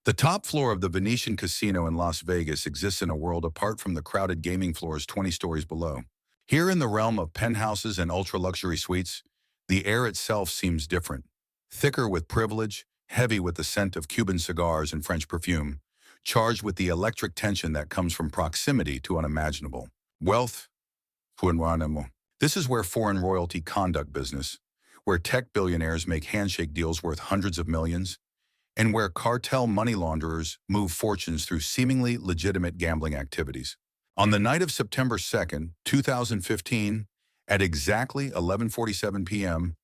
The top floor of the Venetian casino in Las Vegas exists in a world apart from the crowded gaming floors 20 stories below. Here in the realm of penthouses and ultra-luxury suites, the air itself seems different. Thicker with privilege, heavy with the scent of Cuban cigars and French perfume, charged with the electric tension that comes from proximity to unimaginable wealth. This is where foreign royalty conduct business, where tech billionaires make handshake deals worth hundreds of millions, and where cartel money launderers move fortunes through seemingly legitimate gambling activities. On the night of September 2nd, 2015, at exactly 11:47 p.m.,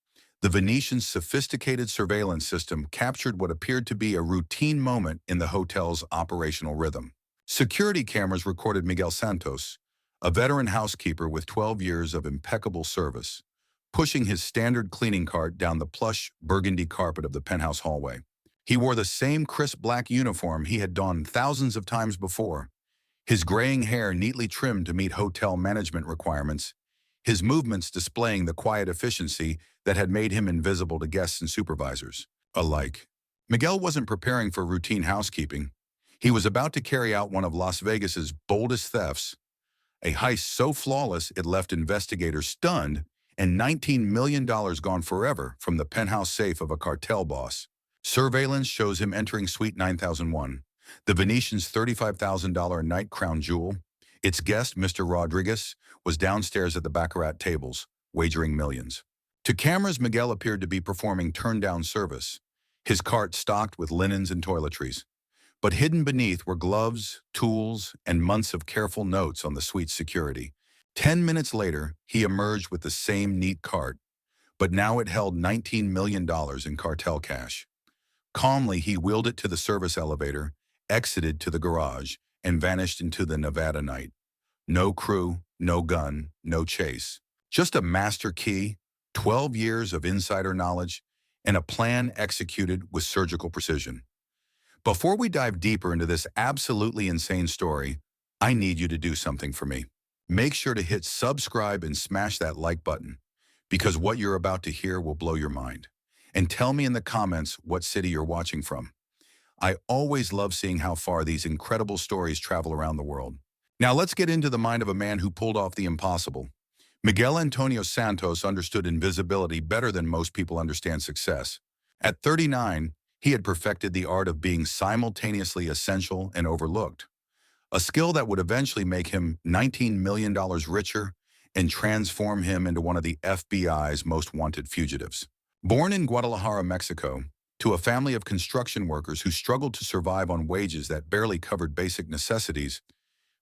the Venetian's sophisticated surveillance system captured what appeared to be a routine moment in the hotel's operational rhythm. Security cameras recorded Miguel Santos, a veteran housekeeper with 12 years of impeccable service, pushing his standard cleaning cart down the plush burgundy carpet of the penthouse hallway. He wore the same crisp black uniform he had donned thousands of times before, his graying hair neatly trimmed to meet hotel management requirements, his movements displaying the quiet efficiency that had made him invisible to guests and supervisors alike. Miguel wasn't preparing for routine housekeeping. He was about to carry out one of Las Vegas's boldest thefts, a heist so flawless it left investigators stunned and $19 million gone forever from the penthouse safe of a cartel boss. Surveillance shows him entering Suite 9001, the Venetian's $35,000 night crown jewel. Its guest, Mr. Rodriguez, was downstairs at the baccarat tables, wagering millions. To cameras, Miguel appeared to be performing turn-down service, his cart stocked with linens and toiletries. But hidden beneath were gloves, tools, and months of careful notes on the suite's security. 10 minutes later, he emerged with the same neat cart, but now it held $19 million in cartel cash. Calmly, he wheeled it to the service elevator, exited to the garage, and vanished into the Nevada night. No crew, no gun, no chase. Just a master key, 12 years of insider knowledge, and a plan executed with surgical precision. Before we dive deeper into this absolutely insane story, I need you to do something for me. Make sure to hit subscribe and smash that like button, because what you're about to hear will blow your mind. And tell me in the comments what city you're watching from. I always love seeing how far these incredible stories travel around the world. Now let's get into the mind of a man who pulled off the impossible. Miguel Antonio Santos understood invisibility better than most people understand success. At 39, he had perfected the art of being simultaneously essential and overlooked, a skill that would eventually make him $19 million richer and transform him into one of the FBI's most wanted fugitives. Born in Guadalajara, Mexico, to a family of construction workers who struggled to survive on wages that barely covered basic necessities,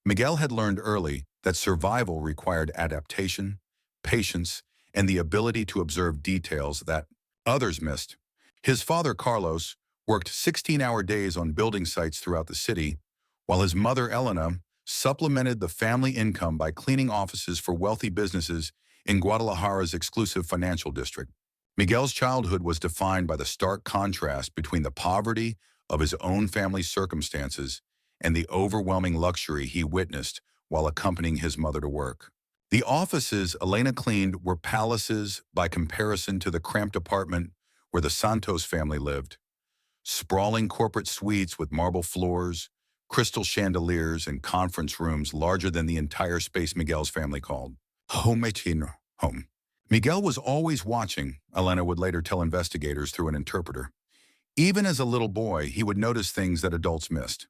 Miguel had learned early that survival required adaptation, patience, and the ability to observe details that others missed. His father, Carlos, worked 16-hour days on building sites throughout the city, while his mother, Elena, supplemented the family income by cleaning offices for wealthy businesses in Guadalajara's exclusive financial district. Miguel's childhood was defined by the stark contrast between the poverty of his own family's circumstances and the overwhelming luxury he witnessed while accompanying his mother to work. The offices Elena cleaned were palaces by comparison to the cramped apartment where the Santos family lived. Sprawling corporate suites with marble floors, crystal chandeliers, and conference rooms larger than the entire space Miguel's family called home. Miguel was always watching, Elena would later tell investigators through an interpreter. Even as a little boy, he would notice things that adults missed.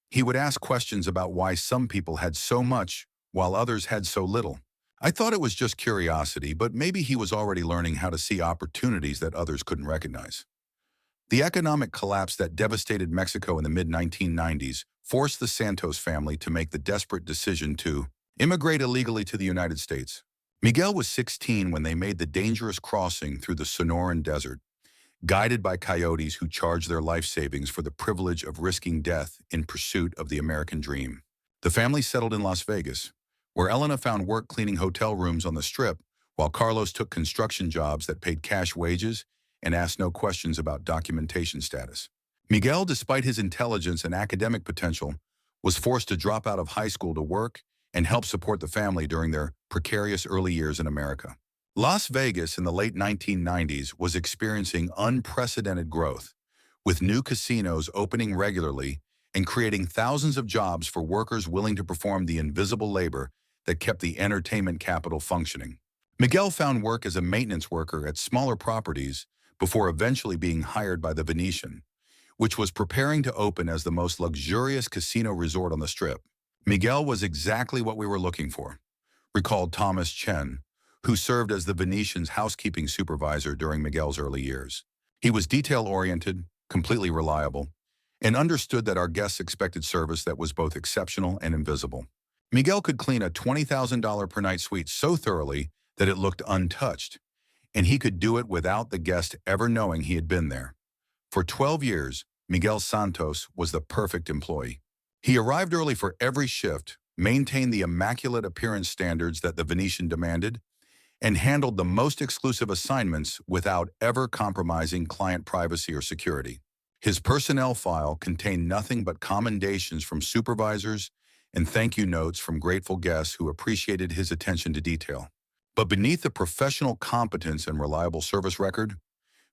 He would ask questions about why some people had so much while others had so little. I thought it was just curiosity, but maybe he was already learning how to see opportunities that others couldn't recognize. The economic collapse that devastated Mexico in the mid-1990s forced the Santos family to make the desperate decision to immigrate illegally to the United States. Miguel was 16 when they made the dangerous crossing through the Sonoran Desert, guided by coyotes who charged their life savings for the privilege of risking death in pursuit of the American dream. The family settled in Las Vegas, where Elena found work cleaning hotel rooms on the Strip, while Carlos took construction jobs that paid cash wages and asked no questions about documentation status. Miguel, despite his intelligence and academic potential, was forced to drop out of high school to work and help support the family during their precarious early years in America. Las Vegas in the late 1990s was experiencing unprecedented growth, with new casinos opening regularly and creating thousands of jobs for workers willing to perform the invisible labor that kept the entertainment capital functioning. Miguel found work as a maintenance worker at smaller properties before eventually being hired by the Venetian, which was preparing to open as the most luxurious casino resort on the Strip. Miguel was exactly what we were looking for, recalled Thomas Chen, who served as the Venetian's housekeeping supervisor during Miguel's early years. He was detail-oriented, completely reliable, and understood that our guests expected service that was both exceptional and invisible. Miguel could clean a $20,000 per night suite so thoroughly that it looked untouched, and he could do it without the guest ever knowing he had been there. For 12 years, Miguel Santos was the perfect employee. He arrived early for every shift, maintained the immaculate appearance standards that the Venetian demanded, and handled the most exclusive assignments without ever compromising client privacy or security. His personnel file contained nothing but commendations from supervisors and thank you notes from grateful guests who appreciated his attention to detail. But beneath the professional competence and reliable service record,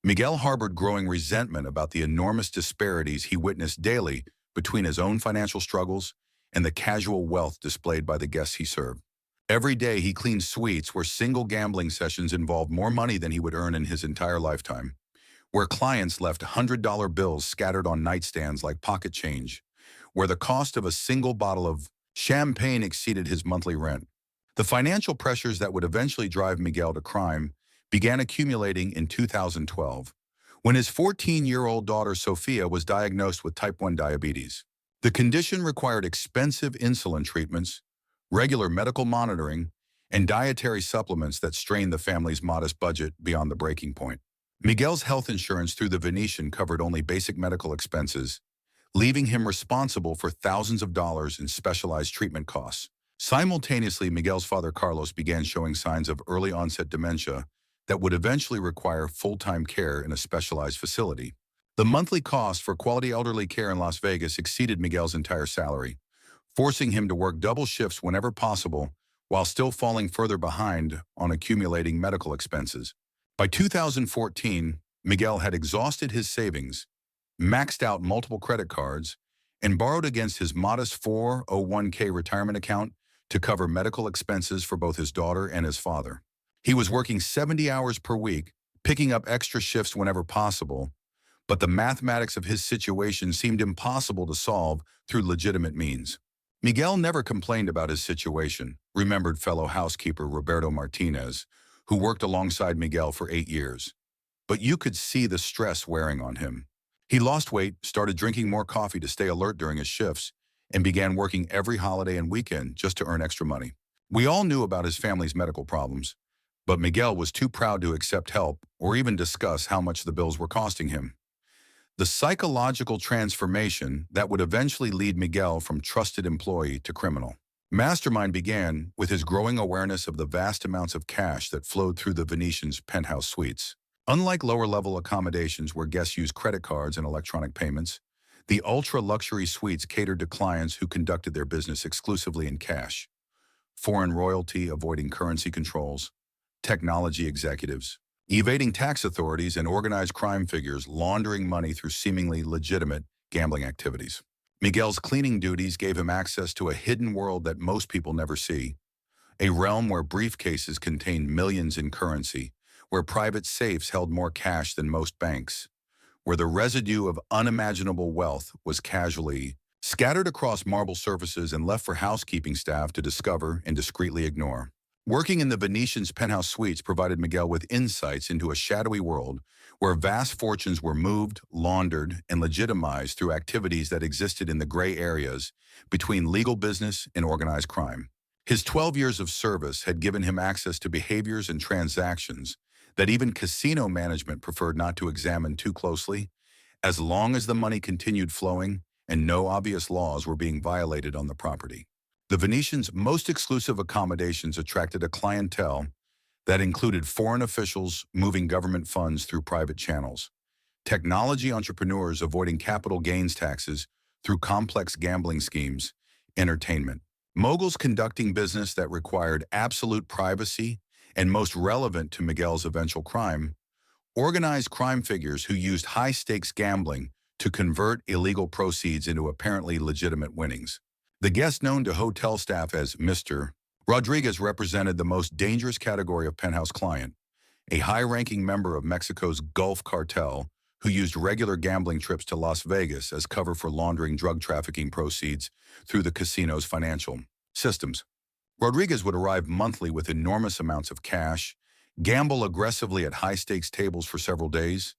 Miguel harbored growing resentment about the enormous disparities he witnessed daily between his own financial struggles and the casual wealth displayed by the guests he served. Every day he cleaned suites where single gambling sessions involved more money than he would earn in his entire lifetime, where clients left $100 bills scattered on nightstands like pocket change, where the cost of a single bottle of champagne exceeded his monthly rent. The financial pressures that would eventually drive Miguel to crime began accumulating in 2012, when his 14-year-old daughter Sophia was diagnosed with type 1 diabetes. The condition required expensive insulin treatments, regular medical monitoring, and dietary supplements that strained the family's modest budget beyond the breaking point. Miguel's health insurance through the Venetian covered only basic medical expenses, leaving him responsible for thousands of dollars in specialized treatment costs. Simultaneously, Miguel's father Carlos began showing signs of early-onset dementia that would eventually require full-time care in a specialized facility. The monthly cost for quality elderly care in Las Vegas exceeded Miguel's entire salary, forcing him to work double shifts whenever possible while still falling further behind on accumulating medical expenses. By 2014, Miguel had exhausted his savings, maxed out multiple credit cards, and borrowed against his modest 401k retirement account to cover medical expenses for both his daughter and his father. He was working 70 hours per week, picking up extra shifts whenever possible, but the mathematics of his situation seemed impossible to solve through legitimate means. Miguel never complained about his situation, remembered fellow housekeeper Roberto Martinez, who worked alongside Miguel for 8 years. But you could see the stress wearing on him. He lost weight, started drinking more coffee to stay alert during his shifts, and began working every holiday and weekend just to earn extra money. We all knew about his family's medical problems, but Miguel was too proud to accept help or even discuss how much the bills were costing him. The psychological transformation that would eventually lead Miguel from trusted employee to criminal mastermind began with his growing awareness of the vast amounts of cash that flowed through the Venetian's penthouse suites. Unlike lower-level accommodations where guests use credit cards and electronic payments, the ultra-luxury suites catered to clients who conducted their business exclusively in cash. Foreign royalty avoiding currency controls, technology executives, evading tax authorities, and organized crime figures laundering money through seemingly legitimate gambling activities. Miguel's cleaning duties gave him access to a hidden world that most people never see, a realm where briefcases contained millions in currency, where private safes held more cash than most banks, where the residue of unimaginable wealth was casually scattered across marble surfaces and left for housekeeping staff to discover and discreetly ignore. Working in the Venetian's penthouse suites provided Miguel with insights into a shadowy world where vast fortunes were moved, laundered, and legitimized through activities that existed in the gray areas between legal business and organized crime. His 12 years of service had given him access to behaviors and transactions that even casino management preferred not to examine too closely, as long as the money continued flowing and no obvious laws were being violated on the property. The Venetian's most exclusive accommodations attracted a clientele that included foreign officials moving government funds through private channels, technology entrepreneurs avoiding capital gains taxes through complex gambling schemes, entertainment, moguls conducting business that required absolute privacy, and most relevant to Miguel's eventual crime, organized crime figures who used high-stakes gambling to convert illegal proceeds into apparently legitimate winnings. The guest known to hotel staff as Mr. Rodriguez represented the most dangerous category of penthouse client, a high-ranking member of Mexico's Gulf cartel who used regular gambling trips to Las Vegas as cover for laundering drug trafficking proceeds through the casino's financial systems. Rodriguez would arrive monthly with enormous amounts of cash, gamble aggressively at high-stakes tables for several days,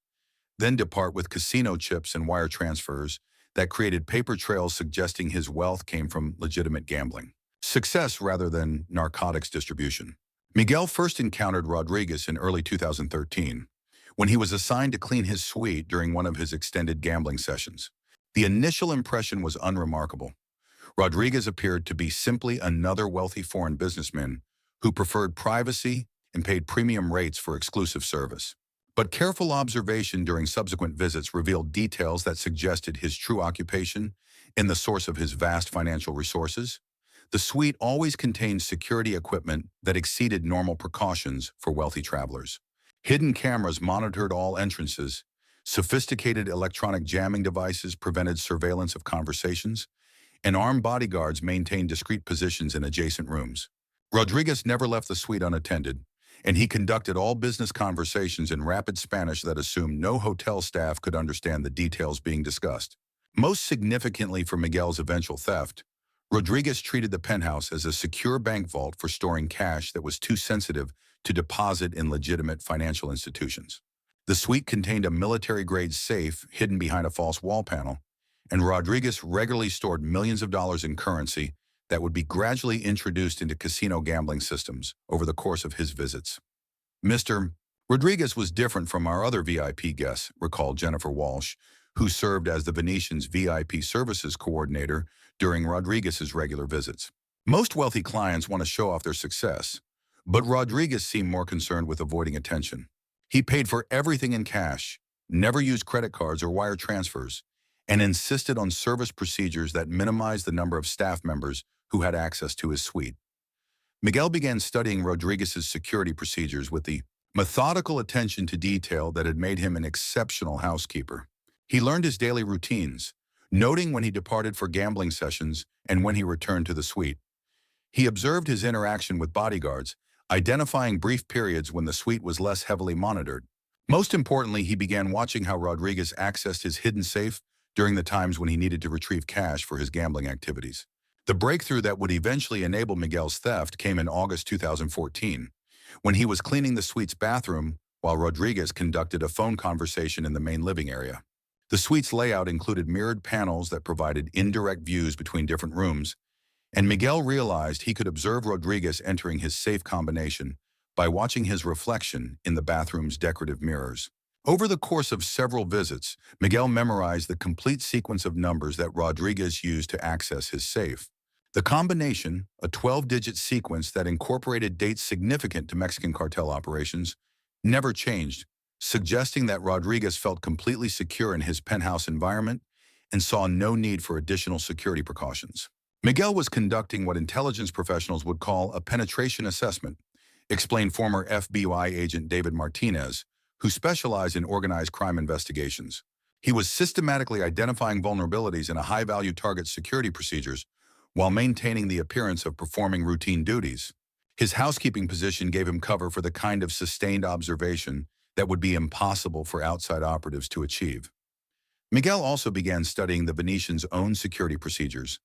then depart with casino chips and wire transfers that created paper trails suggesting his wealth came from legitimate gambling. Success rather than narcotics distribution. Miguel first encountered Rodriguez in early 2013, when he was assigned to clean his suite during one of his extended gambling sessions. The initial impression was unremarkable. Rodriguez appeared to be simply another wealthy foreign businessman who preferred privacy and paid premium rates for exclusive service. But careful observation during subsequent visits revealed details that suggested his true occupation in the source of his vast financial resources. The suite always contained security equipment that exceeded normal precautions for wealthy travelers. Hidden cameras monitored all entrances, sophisticated electronic jamming devices prevented surveillance of conversations, and armed bodyguards maintained discreet positions in adjacent rooms. Rodriguez never left the suite unattended, and he conducted all business conversations in rapid Spanish that assumed no hotel staff could understand the details being discussed. Most significantly for Miguel's eventual theft, Rodriguez treated the penthouse as a secure bank vault for storing cash that was too sensitive to deposit in legitimate financial institutions. The suite contained a military-grade safe hidden behind a false wall panel, and Rodriguez regularly stored millions of dollars in currency that would be gradually introduced into casino gambling systems over the course of his visits. Mr. Rodriguez was different from our other VIP guests, recalled Jennifer Walsh, who served as the Venetian's VIP services coordinator during Rodriguez's regular visits. Most wealthy clients want to show off their success, but Rodriguez seemed more concerned with avoiding attention. He paid for everything in cash, never used credit cards or wire transfers, and insisted on service procedures that minimized the number of staff members who had access to his suite. Miguel began studying Rodriguez's security procedures with the methodical attention to detail that had made him an exceptional housekeeper. He learned his daily routines, noting when he departed for gambling sessions and when he returned to the suite. He observed his interaction with bodyguards, identifying brief periods when the suite was less heavily monitored. Most importantly, he began watching how Rodriguez accessed his hidden safe during the times when he needed to retrieve cash for his gambling activities. The breakthrough that would eventually enable Miguel's theft came in August 2014, when he was cleaning the suite's bathroom while Rodriguez conducted a phone conversation in the main living area. The suite's layout included mirrored panels that provided indirect views between different rooms, and Miguel realized he could observe Rodriguez entering his safe combination by watching his reflection in the bathroom's decorative mirrors. Over the course of several visits, Miguel memorized the complete sequence of numbers that Rodriguez used to access his safe. The combination, a 12-digit sequence that incorporated dates significant to Mexican cartel operations, never changed, suggesting that Rodriguez felt completely secure in his penthouse environment and saw no need for additional security precautions. Miguel was conducting what intelligence professionals would call a penetration assessment, explained former FBI agent David Martinez, who specialized in organized crime investigations. He was systematically identifying vulnerabilities in a high-value target's security procedures while maintaining the appearance of performing routine duties. His housekeeping position gave him cover for the kind of sustained observation that would be impossible for outside operatives to achieve. Miguel also began studying the Venetian's own security procedures,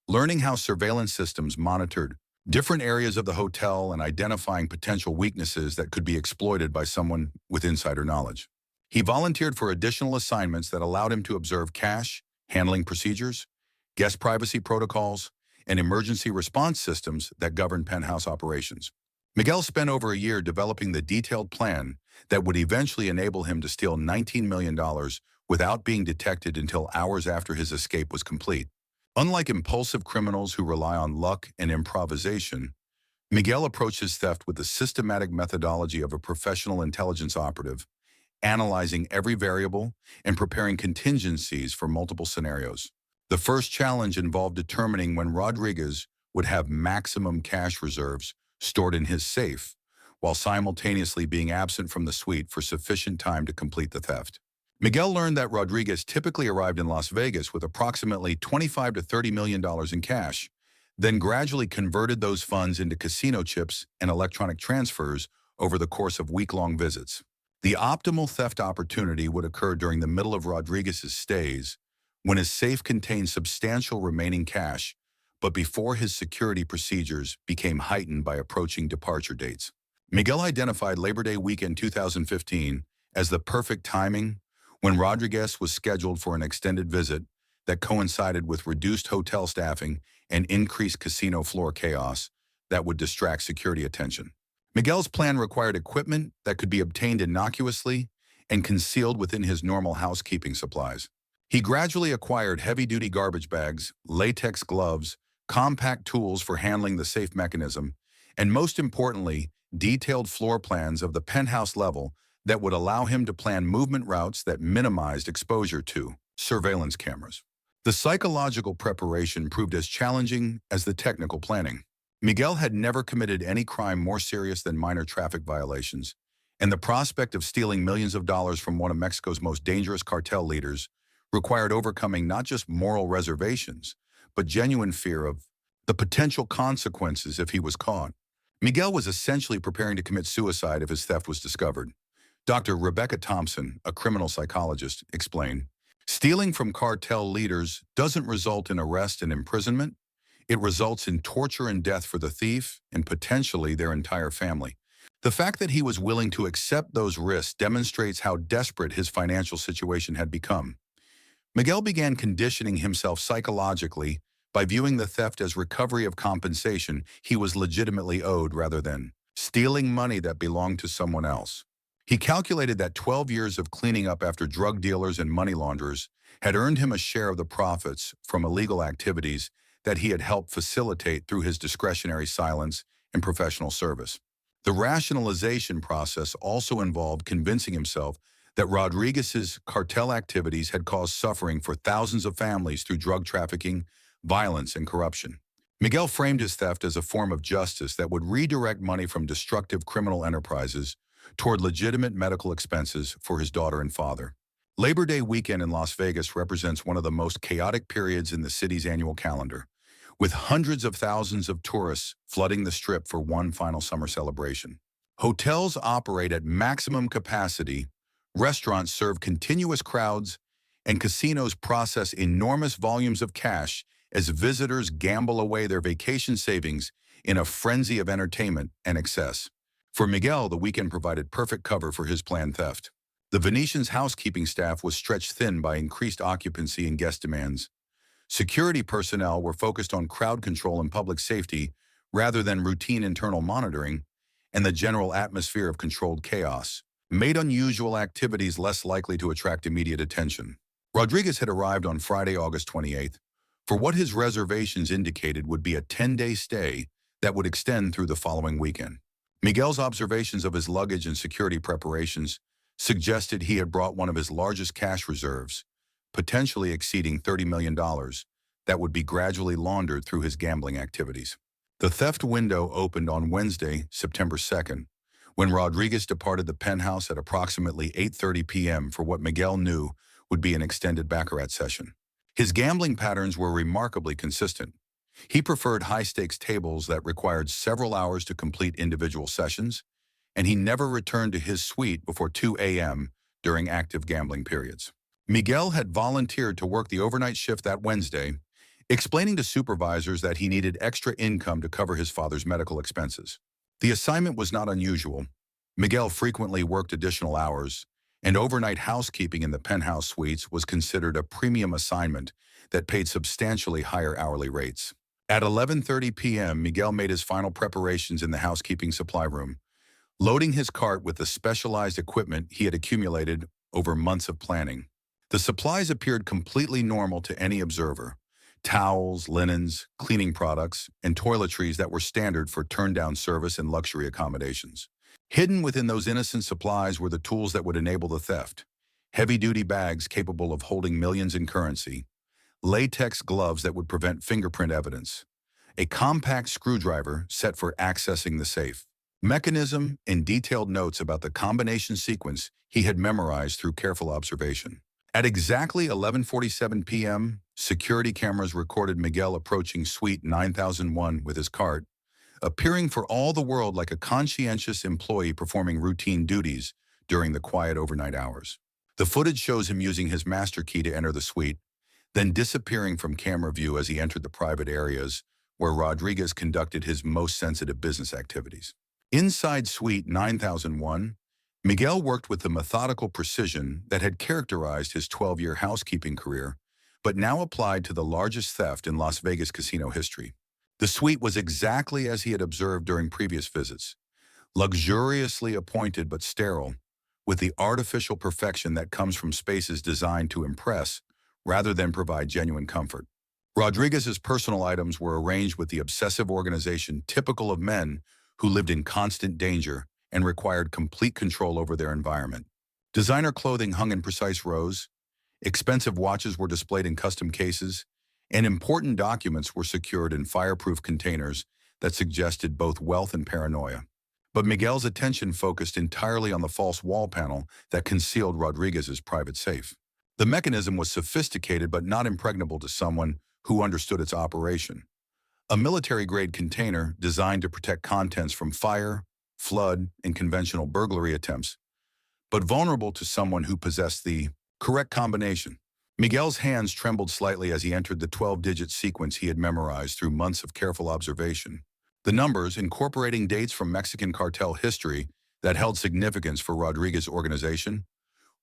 learning how surveillance systems monitored different areas of the hotel and identifying potential weaknesses that could be exploited by someone with insider knowledge. He volunteered for additional assignments that allowed him to observe cash handling procedures, guest privacy protocols, and emergency response systems that govern penthouse operations. Miguel spent over a year developing the detailed plan that would eventually enable him to steal $19 million without being detected until hours after his escape was complete. Unlike impulsive criminals who rely on luck and improvisation, Miguel approached his theft with the systematic methodology of a professional intelligence operative, analyzing every variable and preparing contingencies for multiple scenarios. The first challenge involved determining when Rodriguez would have maximum cash reserves stored in his safe, while simultaneously being absent from the suite for sufficient time to complete the theft. Miguel learned that Rodriguez typically arrived in Las Vegas with approximately $25 to $30 million in cash, then gradually converted those funds into casino chips and electronic transfers over the course of week-long visits. The optimal theft opportunity would occur during the middle of Rodriguez's stays, when his safe contained substantial remaining cash, but before his security procedures became heightened by approaching departure dates. Miguel identified Labor Day weekend 2015 as the perfect timing when Rodriguez was scheduled for an extended visit that coincided with reduced hotel staffing and increased casino floor chaos that would distract security attention. Miguel's plan required equipment that could be obtained innocuously and concealed within his normal housekeeping supplies. He gradually acquired heavy-duty garbage bags, latex gloves, compact tools for handling the safe mechanism, and most importantly, detailed floor plans of the penthouse level that would allow him to plan movement routes that minimized exposure to surveillance cameras. The psychological preparation proved as challenging as the technical planning. Miguel had never committed any crime more serious than minor traffic violations, and the prospect of stealing millions of dollars from one of Mexico's most dangerous cartel leaders required overcoming not just moral reservations, but genuine fear of the potential consequences if he was caught. Miguel was essentially preparing to commit suicide if his theft was discovered. Dr. Rebecca Thompson, a criminal psychologist, explained, "Stealing from cartel leaders doesn't result in arrest and imprisonment. It results in torture and death for the thief and potentially their entire family." The fact that he was willing to accept those risks demonstrates how desperate his financial situation had become. Miguel began conditioning himself psychologically by viewing the theft as recovery of compensation he was legitimately owed rather than stealing money that belonged to someone else. He calculated that 12 years of cleaning up after drug dealers and money launderers had earned him a share of the profits from illegal activities that he had helped facilitate through his discretionary silence and professional service. The rationalization process also involved convincing himself that Rodriguez's cartel activities had caused suffering for thousands of families through drug trafficking, violence, and corruption. Miguel framed his theft as a form of justice that would redirect money from destructive criminal enterprises toward legitimate medical expenses for his daughter and father. Labor Day weekend in Las Vegas represents one of the most chaotic periods in the city's annual calendar, with hundreds of thousands of tourists flooding the Strip for one final summer celebration. Hotels operate at maximum capacity, restaurants serve continuous crowds, and casinos process enormous volumes of cash as visitors gamble away their vacation savings in a frenzy of entertainment and excess. For Miguel, the weekend provided perfect cover for his planned theft. The Venetian's housekeeping staff was stretched thin by increased occupancy and guest demands. Security personnel were focused on crowd control and public safety rather than routine internal monitoring, and the general atmosphere of controlled chaos made unusual activities less likely to attract immediate attention. Rodriguez had arrived on Friday, August 28th, for what his reservations indicated would be a 10-day stay that would extend through the following weekend. Miguel's observations of his luggage and security preparations suggested he had brought one of his largest cash reserves, potentially exceeding $30 million, that would be gradually laundered through his gambling activities. The theft window opened on Wednesday, September 2nd, when Rodriguez departed the penthouse at approximately 8:30 p.m. for what Miguel knew would be an extended baccarat session. His gambling patterns were remarkably consistent. He preferred high-stakes tables that required several hours to complete individual sessions, and he never returned to his suite before 2 a.m. during active gambling periods. Miguel had volunteered to work the overnight shift that Wednesday, explaining to supervisors that he needed extra income to cover his father's medical expenses. The assignment was not unusual. Miguel frequently worked additional hours, and overnight housekeeping in the penthouse suites was considered a premium assignment that paid substantially higher hourly rates. At 11:30 p.m., Miguel made his final preparations in the housekeeping supply room, loading his cart with the specialized equipment he had accumulated over months of planning. The supplies appeared completely normal to any observer: towels, linens, cleaning products, and toiletries that were standard for turn-down service and luxury accommodations. Hidden within those innocent supplies were the tools that would enable the theft: heavy-duty bags capable of holding millions in currency, latex gloves that would prevent fingerprint evidence, a compact screwdriver set for accessing the safe, mechanism, and detailed notes about the combination sequence he had memorized through careful observation. At exactly 11:47 p.m., security cameras recorded Miguel approaching Suite 9001 with his cart, appearing for all the world like a conscientious employee performing routine duties during the quiet overnight hours. The footage shows him using his master key to enter the suite, then disappearing from camera view as he entered the private areas where Rodriguez conducted his most sensitive business activities. Inside Suite 9001, Miguel worked with the methodical precision that had characterized his 12-year housekeeping career, but now applied to the largest theft in Las Vegas casino history. The suite was exactly as he had observed during previous visits, luxuriously appointed but sterile, with the artificial perfection that comes from spaces designed to impress rather than provide genuine comfort. Rodriguez's personal items were arranged with the obsessive organization typical of men who lived in constant danger and required complete control over their environment. Designer clothing hung in precise rows, expensive watches were displayed in custom cases, and important documents were secured in fireproof containers that suggested both wealth and paranoia. But Miguel's attention focused entirely on the false wall panel that concealed Rodriguez's private safe. The mechanism was sophisticated but not impregnable to someone who understood its operation. A military-grade container designed to protect contents from fire, flood, and conventional burglary attempts, but vulnerable to someone who possessed the correct combination. Miguel's hands trembled slightly as he entered the 12-digit sequence he had memorized through months of careful observation. The numbers, incorporating dates from Mexican cartel history that held significance for Rodriguez's organization,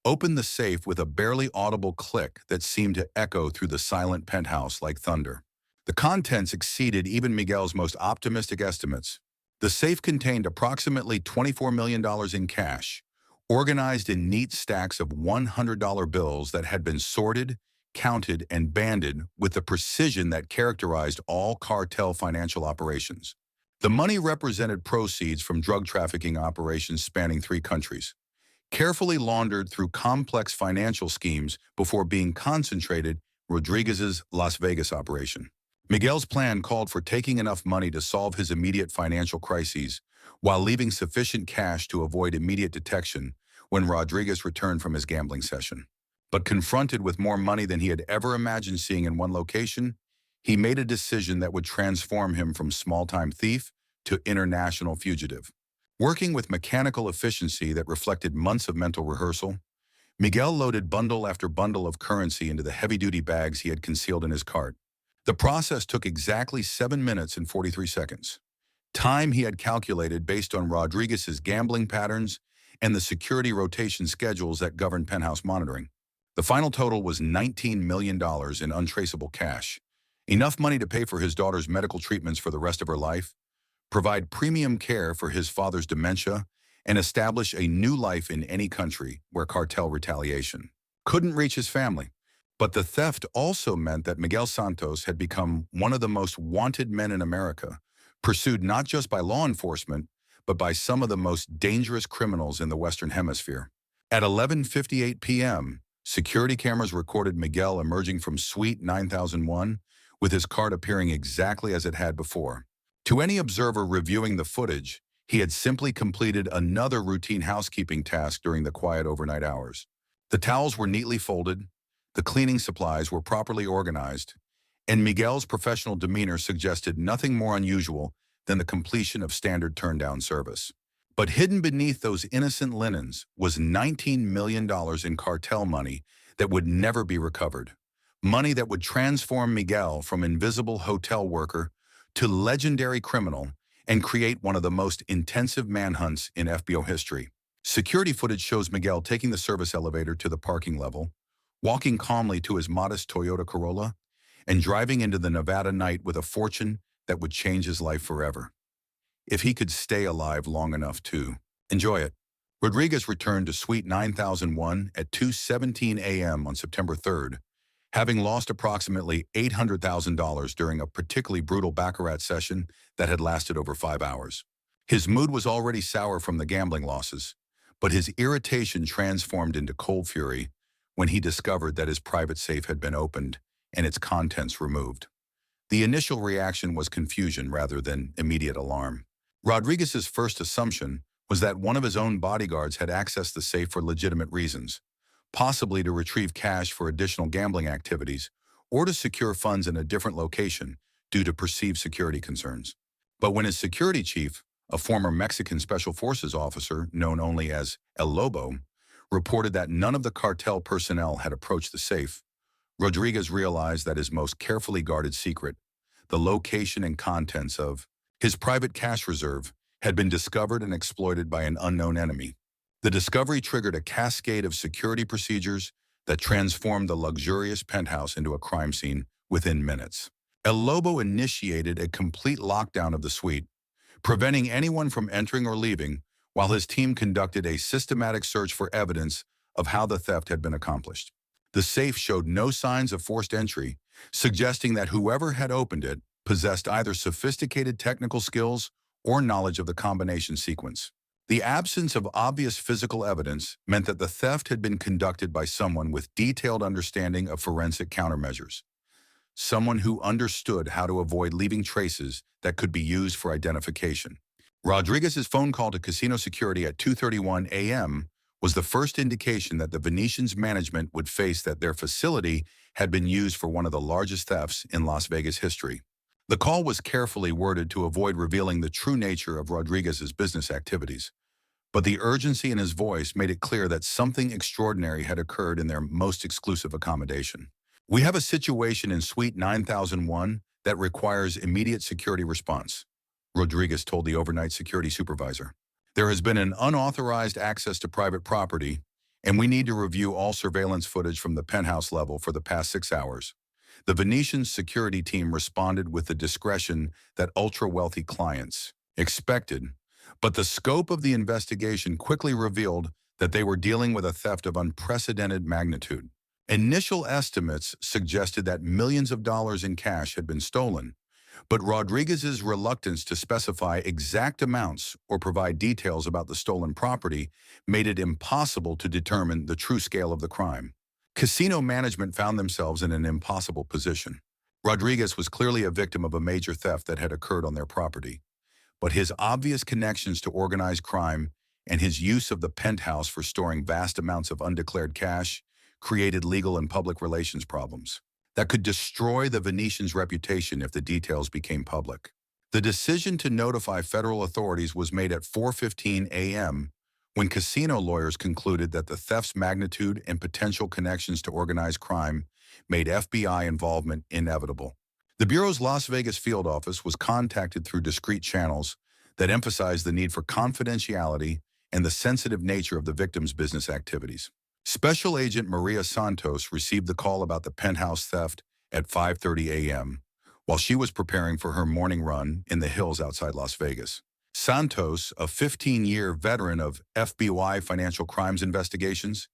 opened the safe with a barely audible click that seemed to echo through the silent penthouse like thunder. The contents exceeded even Miguel's most optimistic estimates. The safe contained approximately $24 million in cash, organized in neat stacks of $100 bills that had been sorted, counted, and banded with the precision that characterized all cartel financial operations. The money represented proceeds from drug trafficking operations spanning 3 countries, carefully laundered through complex financial schemes before being concentrated in Rodriguez's Las Vegas operation. Miguel's plan called for taking enough money to solve his immediate financial crises while leaving sufficient cash to avoid immediate detection when Rodriguez returned from his gambling session. But confronted with more money than he had ever imagined seeing in one location, he made a decision that would transform him from small-time thief to international fugitive. Working with mechanical efficiency that reflected months of mental rehearsal, Miguel loaded bundle after bundle of currency into the heavy-duty bags he had concealed in his cart. The process took exactly 7 minutes and 43 seconds, time he had calculated based on Rodriguez's gambling patterns and the security rotation schedules that governed penthouse monitoring. The final total was $19 million in untraceable cash, enough money to pay for his daughter's medical treatments for the rest of her life, provide premium care for his father's dementia, and establish a new life in any country where cartel retaliation couldn't reach his family. But the theft also meant that Miguel Santos had become one of the most wanted men in America, pursued not just by law enforcement, but by some of the most dangerous criminals in the Western Hemisphere. At 11:58 p.m., security cameras recorded Miguel emerging from Suite 9001 with his cart appearing exactly as it had before. To any observer reviewing the footage, he had simply completed another routine housekeeping task during the quiet overnight hours. The towels were neatly folded, the cleaning supplies were properly organized, and Miguel's professional demeanor suggested nothing more unusual than the completion of standard turn-down service. But hidden beneath those innocent linens was $19 million in cartel money that would never be recovered. Money that would transform Miguel from invisible hotel worker to legendary criminal and create one of the most intensive manhunts in FBO history. Security footage shows Miguel taking the service elevator to the parking level, walking calmly to his modest Toyota Corolla, and driving into the Nevada night with a fortune that would change his life forever. If he could stay alive long enough to enjoy it. Rodriguez returned to Suite 9001 at 2:17 a.m. on September 3rd, having lost approximately $800,000 during a particularly brutal baccarat session that had lasted over 5 hours. His mood was already sour from the gambling losses, but his irritation transformed into cold fury when he discovered that his private safe had been opened and its contents removed. The initial reaction was confusion rather than immediate alarm. Rodriguez's first assumption was that one of his own bodyguards had accessed the safe for legitimate reasons, possibly to retrieve cash for additional gambling activities or to secure funds in a different location due to perceived security concerns. But when his security chief, a former Mexican Special Forces officer known only as El Lobo, reported that none of the cartel personnel had approached the safe, Rodriguez realized that his most carefully guarded secret, the location and contents of his private cash reserve, had been discovered and exploited by an unknown enemy. The discovery triggered a cascade of security procedures that transformed the luxurious penthouse into a crime scene within minutes. El Lobo initiated a complete lockdown of the suite, preventing anyone from entering or leaving, while his team conducted a systematic search for evidence of how the theft had been accomplished. The safe showed no signs of forced entry, suggesting that whoever had opened it possessed either sophisticated technical skills or knowledge of the combination sequence. The absence of obvious physical evidence meant that the theft had been conducted by someone with detailed understanding of forensic countermeasures, someone who understood how to avoid leaving traces that could be used for identification. Rodriguez's phone call to casino security at 2:31 a.m. was the first indication that the Venetian's management would face that their facility had been used for one of the largest thefts in Las Vegas history. The call was carefully worded to avoid revealing the true nature of Rodriguez's business activities, but the urgency in his voice made it clear that something extraordinary had occurred in their most exclusive accommodation. "We have a situation in Suite 9001 that requires immediate security response," Rodriguez told the overnight security supervisor. "There has been an unauthorized access to private property, and we need to review all surveillance footage from the penthouse level for the past 6 hours." The Venetian security team responded with the discretion that ultra-wealthy clients expected, but the scope of the investigation quickly revealed that they were dealing with a theft of unprecedented magnitude. Initial estimates suggested that millions of dollars in cash had been stolen, but Rodriguez's reluctance to specify exact amounts or provide details about the stolen property made it impossible to determine the true scale of the crime. Casino management found themselves in an impossible position. Rodriguez was clearly a victim of a major theft that had occurred on their property, but his obvious connections to organized crime and his use of the penthouse for storing vast amounts of undeclared cash created legal and public relations problems that could destroy the Venetian's reputation if the details became public. The decision to notify federal authorities was made at 4:15 a.m. when casino lawyers concluded that the theft's magnitude and potential connections to organized crime made FBI involvement inevitable. The Bureau's Las Vegas field office was contacted through discreet channels that emphasized the need for confidentiality and the sensitive nature of the victim's business activities. Special Agent Miguel Santos received the call about the penthouse theft at 5:30 a.m. while she was preparing for her morning run in the hills outside Las Vegas. Santos, a 15-year veteran of FBI financial crimes investigations,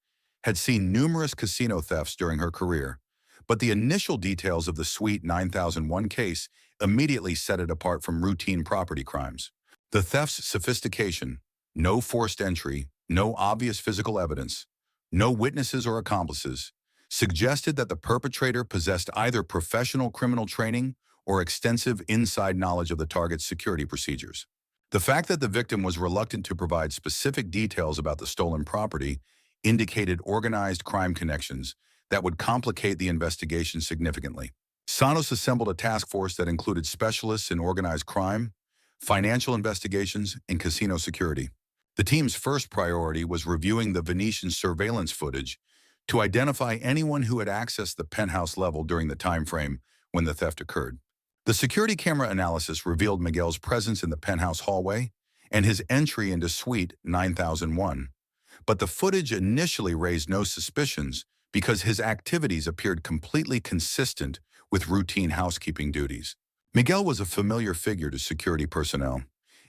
had seen numerous casino thefts during her career, but the initial details of the Suite 9001 case immediately set it apart from routine property crimes. The theft's sophistication, no forced entry, no obvious physical evidence, no witnesses or accomplices, suggested that the perpetrator possessed either professional criminal training or extensive inside knowledge of the target's security procedures. The fact that the victim was reluctant to provide specific details about the stolen property indicated organized crime connections that would complicate the investigation significantly. Santos assembled a task force that included specialists in organized crime, financial investigations, and casino security. The team's first priority was reviewing the Venetian surveillance footage to identify anyone who had accessed the penthouse level during the time frame when the theft occurred. The security camera analysis revealed Miguel's presence in the penthouse hallway and his entry into Suite 9001, but the footage initially raised no suspicions because his activities appeared completely consistent with routine housekeeping duties. Miguel was a familiar figure to security personnel,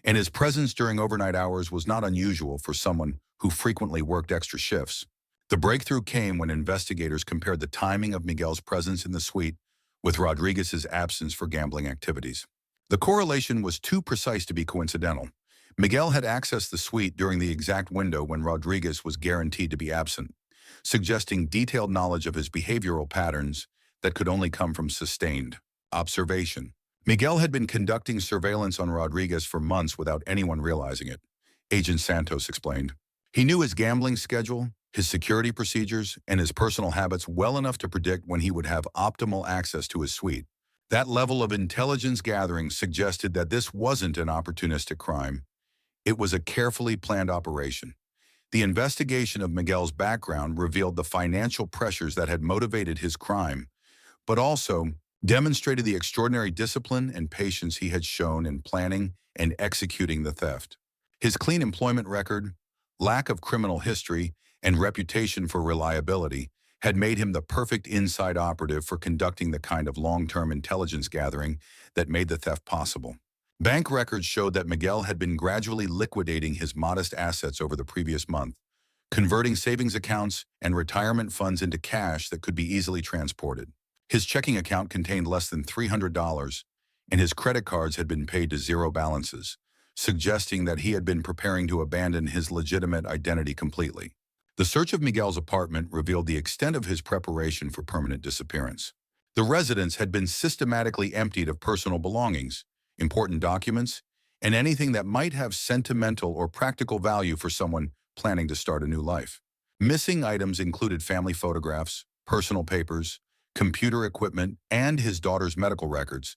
and his presence during overnight hours was not unusual for someone who frequently worked extra shifts. The breakthrough came when investigators compared the timing of Miguel's presence in the suite with Rodriguez's absence for gambling activities. The correlation was too precise to be coincidental. Miguel had accessed the suite during the exact window when Rodriguez was guaranteed to be absent, suggesting detailed knowledge of his behavioral patterns that could only come from sustained observation. Miguel had been conducting surveillance on Rodriguez for months without anyone realizing it, Agent Santos explained. He knew his gambling schedule, his security procedures, and his personal habits well enough to predict when he would have optimal access to his suite. That level of intelligence gathering suggested that this wasn't an opportunistic crime. It was a carefully planned operation. The investigation of Miguel's background revealed the financial pressures that had motivated his crime, but also demonstrated the extraordinary discipline and patience he had shown in planning and executing the theft. His clean employment record, lack of criminal history, and reputation for reliability had made him the perfect inside operative for conducting the kind of long-term intelligence gathering that made the theft possible. Bank records showed that Miguel had been gradually liquidating his modest assets over the previous month, converting savings accounts and retirement funds into cash that could be easily transported. His checking account contained less than $300, and his credit cards had been paid to zero balances, suggesting that he had been preparing to abandon his legitimate identity completely. The search of Miguel's apartment revealed the extent of his preparation for permanent disappearance. The residence had been systematically emptied of personal belongings, important documents, and anything that might have sentimental or practical value for someone planning to start a new life. Missing items included family photographs, personal papers, computer equipment, and his daughter's medical records,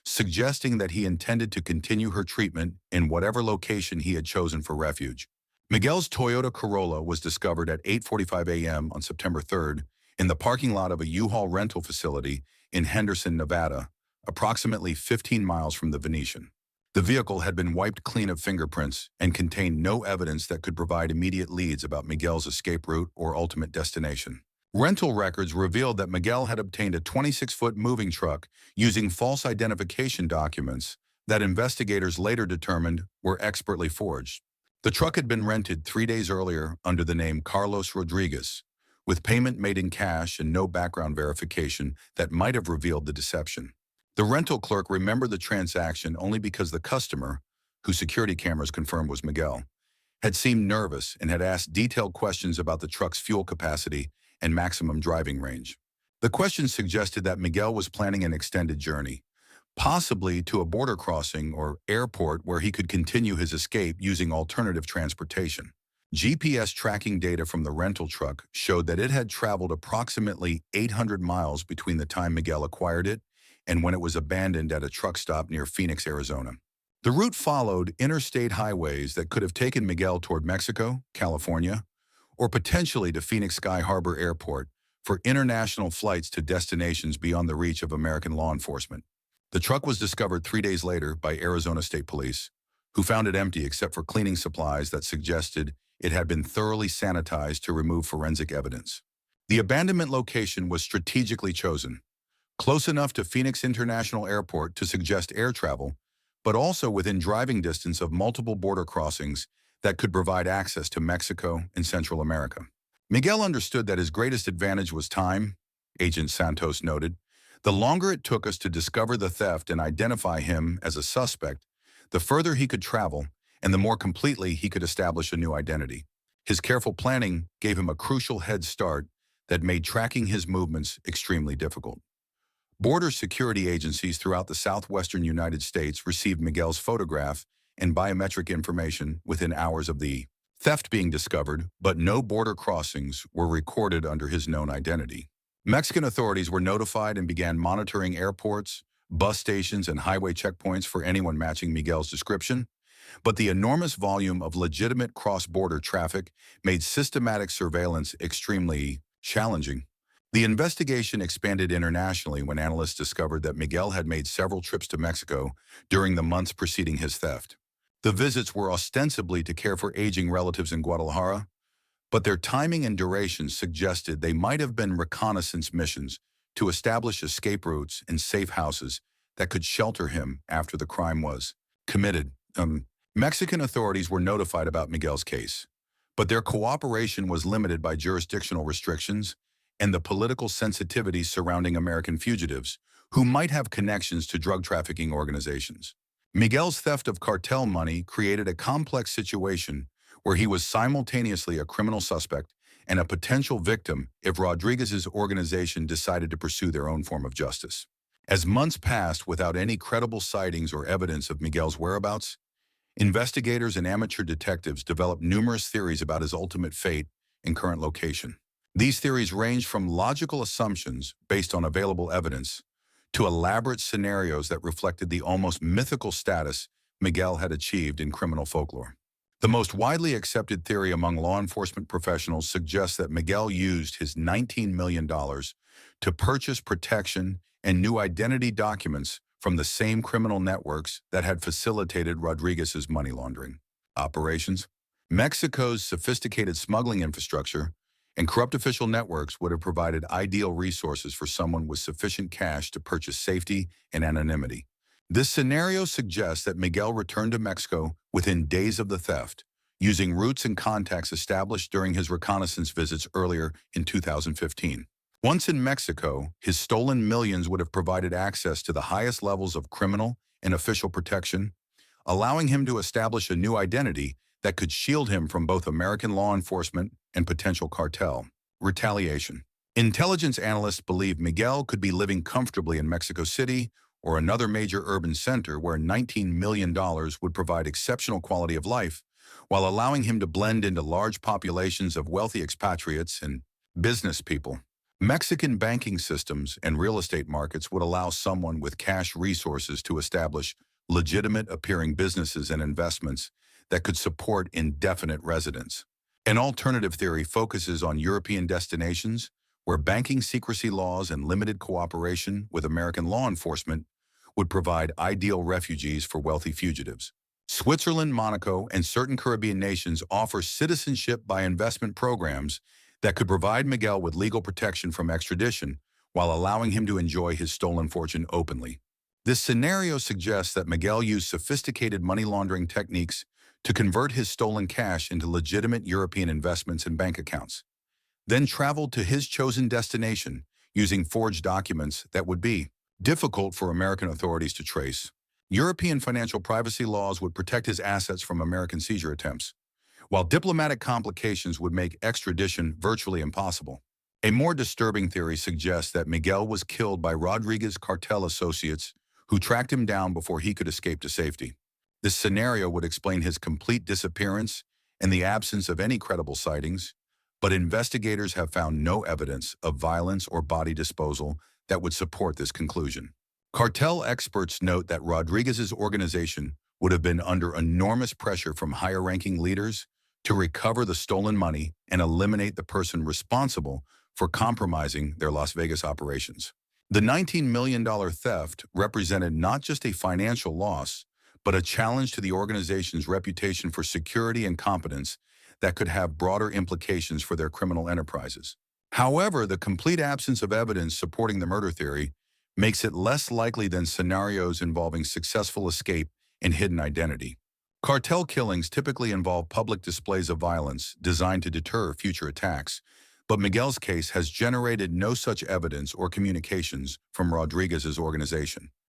suggesting that he intended to continue her treatment in whatever location he had chosen for refuge. Miguel's Toyota Corolla was discovered at 8:45 a.m. on September 3rd in the parking lot of a U-Haul rental facility in Henderson, Nevada, approximately 15 miles from the Venetian. The vehicle had been wiped clean of fingerprints and contained no evidence that could provide immediate leads about Miguel's escape route or ultimate destination. Rental records revealed that Miguel had obtained a 26-foot moving truck using false identification documents that investigators later determined were expertly forged. The truck had been rented 3 days earlier under the name Carlos Rodriguez, with payment made in cash and no background verification that might have revealed the deception. The rental clerk remembered the transaction only because the customer, whose security cameras confirmed was Miguel, had seemed nervous and had asked detailed questions about the truck's fuel capacity and maximum driving range. The questions suggested that Miguel was planning an extended journey, possibly to a border crossing or airport where he could continue his escape using alternative transportation. GPS tracking data from the rental truck showed that it had traveled approximately 800 miles between the time Miguel acquired it and when it was abandoned at a truck stop near Phoenix, Arizona. The route followed interstate highways that could have taken Miguel toward Mexico, California, or potentially to Phoenix Sky Harbor Airport for international flights to destinations beyond the reach of American law enforcement. The truck was discovered 3 days later by Arizona State Police, who found it empty except for cleaning supplies that suggested it had been thoroughly sanitized to remove forensic evidence. The abandonment location was strategically chosen, close enough to Phoenix International Airport to suggest air travel, but also within driving distance of multiple border crossings that could provide access to Mexico and Central America. Miguel understood that his greatest advantage was time, Agent Santos noted. The longer it took us to discover the theft and identify him as a suspect, the further he could travel and the more completely he could establish a new identity. His careful planning gave him a crucial head start that made tracking his movements extremely difficult. Border security agencies throughout the southwestern United States received Miguel's photograph and biometric information within hours of the theft being discovered, but no border crossings were recorded under his known identity. Mexican authorities were notified and began monitoring airports, bus stations, and highway checkpoints for anyone matching Miguel's description, but the enormous volume of legitimate cross-border traffic made systematic surveillance extremely challenging. The investigation expanded internationally when analysts discovered that Miguel had made several trips to Mexico during the months preceding his theft. The visits were ostensibly to care for aging relatives in Guadalajara, but their timing and duration suggested they might have been reconnaissance missions to establish escape routes and safe houses that could shelter him after the crime was committed. Mexican authorities were notified about Miguel's case, but their cooperation was limited by jurisdictional restrictions and the political sensitivities surrounding American fugitives who might have connections to drug trafficking organizations. Miguel's theft of cartel money created a complex situation where he was simultaneously a criminal suspect and a potential victim if Rodriguez's organization decided to pursue their own form of justice. As months passed without any credible sightings or evidence of Miguel's whereabouts, investigators and amateur detectives developed numerous theories about his ultimate fate and current location. These theories ranged from logical assumptions based on available evidence to elaborate scenarios that reflected the almost mythical status Miguel had achieved in criminal folklore. The most widely accepted theory among law enforcement professionals suggests that Miguel used his $19 million to purchase protection and new identity documents from the same criminal networks that had facilitated Rodriguez's money laundering operations. Mexico's sophisticated smuggling infrastructure and corrupt official networks would have provided ideal resources for someone with sufficient cash to purchase safety and anonymity. This scenario suggests that Miguel returned to Mexico within days of the theft, using routes and contacts established during his reconnaissance visits earlier in 2015. Once in Mexico, his stolen millions would have provided access to the highest levels of criminal and official protection, allowing him to establish a new identity that could shield him from both American law enforcement and potential cartel retaliation. Intelligence analysts believe Miguel could be living comfortably in Mexico City or another major urban center where $19 million would provide exceptional quality of life, while allowing him to blend into large populations of wealthy expatriates and business people. Mexican banking systems and real estate markets would allow someone with cash resources to establish legitimate-appearing businesses and investments that could support indefinite residence. An alternative theory focuses on European destinations where banking secrecy laws and limited cooperation with American law enforcement would provide ideal refugees for wealthy fugitives. Switzerland, Monaco, and certain Caribbean nations offer citizenship by investment programs that could provide Miguel with legal protection from extradition while allowing him to enjoy his stolen fortune openly. This scenario suggests that Miguel used sophisticated money laundering techniques to convert his stolen cash into legitimate European investments and bank accounts, then traveled to his chosen destination using forged documents that would be difficult for American authorities to trace. European financial privacy laws would protect his assets from American seizure attempts, while diplomatic complications would make extradition virtually impossible. A more disturbing theory suggests that Miguel was killed by Rodriguez's cartel associates who tracked him down before he could escape to safety. This scenario would explain his complete disappearance and the absence of any credible sightings, but investigators have found no evidence of violence or body disposal that would support this conclusion. Cartel experts note that Rodriguez's organization would have been under enormous pressure from higher-ranking leaders to recover the stolen money and eliminate the person responsible for compromising their Las Vegas operations. The $19 million theft represented not just a financial loss, but a challenge to the organization's reputation for security and competence that could have broader implications for their criminal enterprises. However, the complete absence of evidence supporting the murder theory makes it less likely than scenarios involving successful escape and hidden identity. Cartel killings typically involve public displays of violence designed to deter future attacks, but Miguel's case has generated no such evidence or communications from Rodriguez's organization.